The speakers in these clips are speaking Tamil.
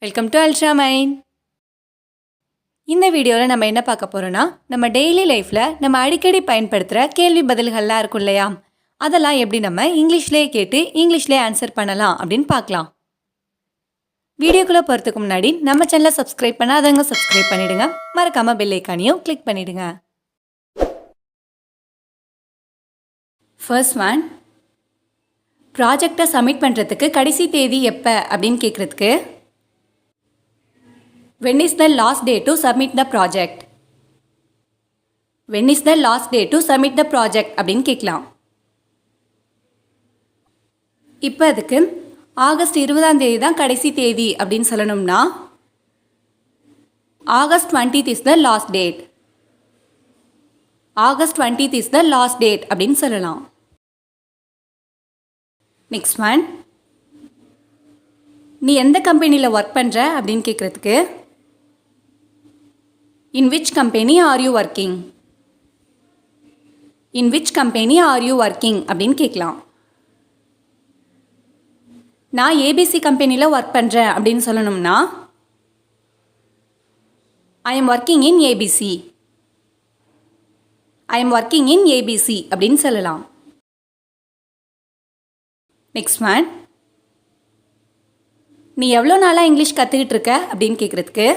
Welcome to Ultramind. இந்த வீடியோவில் நம்ம என்ன பார்க்க போகிறோன்னா, நம்ம டெய்லி லைஃப்பில் நம்ம அடிக்கடி பயன்படுத்துகிற கேள்வி பதில்கள்லாம் இருக்கும் இல்லையா, அதெல்லாம் எப்படி நம்ம இங்கிலீஷ்லேயே கேட்டு இங்கிலீஷ்லேயே ஆன்சர் பண்ணலாம் அப்படின்னு பார்க்கலாம். வீடியோக்குள்ளே போகிறதுக்கு முன்னாடி நம்ம சேனலை சப்ஸ்கிரைப் பண்ணாதவங்க சப்ஸ்கிரைப் பண்ணிவிடுங்க. மறக்காமல் பெல் ஐக்கானையும் கிளிக் பண்ணிவிடுங்க. ஃபர்ஸ்ட் ஒன், ப்ராஜெக்டை சப்மிட் பண்ணுறதுக்கு கடைசி தேதி எப்போ அப்படின்னு கேட்குறதுக்கு, when is the last day to submit the project? when is the last day to submit the project அப்படின்னு கேட்கலாம். இப்போ அதுக்கு ஆகஸ்ட் 20 தான் கடைசி தேதி அப்படின்னு சொல்லணும்னா, August 20 is the last date. August 20 is the last date அப்படின்னு சொல்லலாம். நெக்ஸ்ட் ஒன், நீ எந்த கம்பெனியில் ஒர்க் பண்ணுற அப்படின்னு கேட்குறதுக்கு, in which company are you working? in which company are you working அப்படின்னு கேட்கலாம். நான் ஏபிசி கம்பெனியில் ஒர்க் பண்ணுறேன் அப்படின்னு சொல்லணும்னா, I am working in ABC. I am working in ABC அப்படின்னு சொல்லலாம். நெக்ஸ்ட் ஒன், நீ எவ்வளோ நாளாக இங்கிலீஷ் கற்றுக்கிட்டு இருக்க அப்படின்னு கேட்குறதுக்கு,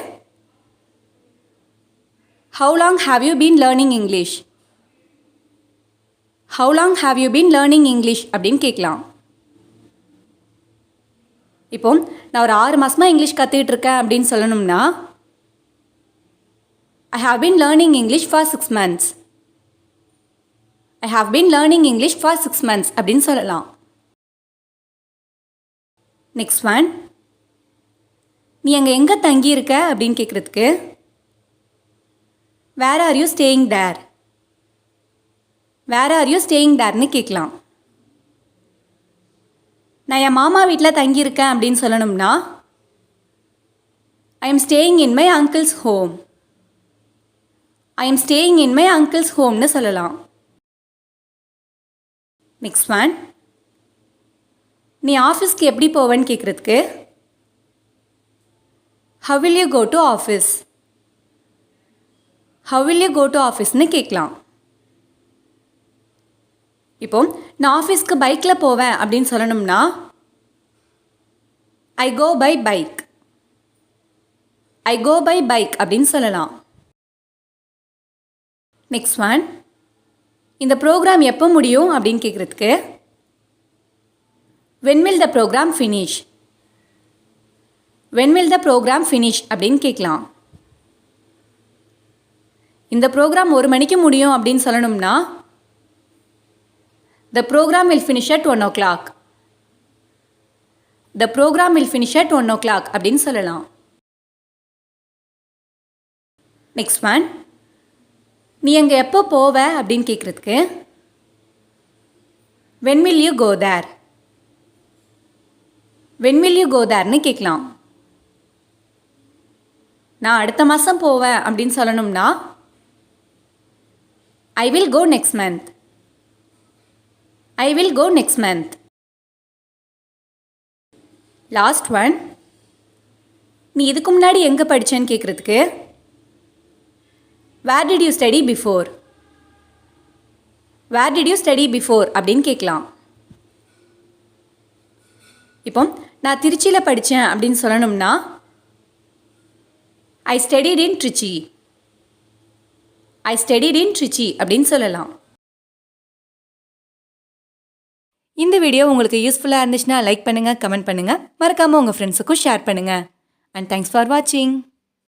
how long have you been learning English? how long have you been learning English அப்படின்னு கேட்கலாம். இப்போ நான் ஒரு 6 மாதமாக இங்கிலீஷ் கற்றுக்கிட்டு இருக்கேன் அப்படின்னு சொல்லணும்னா, I have been learning English for 6 months. I have been learning English for 6 months அப்படின்னு சொல்லலாம். நெக்ஸ்ட் ஒன், நீ அங்கே எங்கே தங்கியிருக்க அப்படின்னு கேட்குறதுக்கு, where are you staying there? where are you staying thereன்னு கேட்கலாம். நான் என் மாமா வீட்டில் தங்கியிருக்கேன் அப்படின்னு சொல்லணும்னா, I am staying in my uncle's home. I am staying in my uncle's homeன்னு சொல்லலாம். நெக்ஸ்ட் ஒன், நீ ஆஃபீஸ்க்கு எப்படி போவேன்னு கேட்குறதுக்கு, how will you go to office? how will you go to officeன்னு கேட்கலாம். இப்போ நான் ஆஃபீஸ்க்கு பைக்கில் போவேன் அப்படின்னு சொல்லணும்னா, I go by bike. I go by bike அப்படின்னு சொல்லலாம். நெக்ஸ்ட் ஒன், இந்த ப்ரோக்ராம் எப்போ முடியும் அப்படின்னு கேட்குறதுக்கு, when will the program finish? when will the program finish அப்படின்னு கேட்கலாம். இந்த ப்ரோக்ராம் 1 மணிக்கு முடியும் அப்படின்னு சொல்லணும்னா, the program will finish at 1 o'clock. the program will finish at 1 o'clock அப்படின்னு சொல்லலாம். நெக்ஸ்ட் ஒன், நீ அங்கே எப்போ போவ அப்படின்னு கேட்குறதுக்கு, when will you go there? when will you go thereன்னு கேட்கலாம். நான் அடுத்த மாதம் போவேன் அப்படின்னு சொல்லணும்னா, I will go next month. I will go next month. Last one, நீ இதுக்கு முன்னாடி எங்கே படித்தேன்னு கேட்குறதுக்கு, where did you study before? where did you study before அப்படின்னு கேட்கலாம். இப்போ நான் திருச்சியில் படித்தேன் அப்படின்னு சொல்லணும்னா, I studied in Trichy. I studied in Trichy அப்படின்னு சொல்லலாம். இந்த வீடியோ உங்களுக்கு யூஸ்ஃபுல்லாக இருந்துச்சுன்னா லைக் பண்ணுங்கள், கமெண்ட் பண்ணுங்கள், மறக்காமல் உங்கள் ஃப்ரெண்ட்ஸுக்கும் ஷேர் பண்ணுங்கள். அண்ட் தேங்க்ஸ் ஃபார் வாட்சிங்.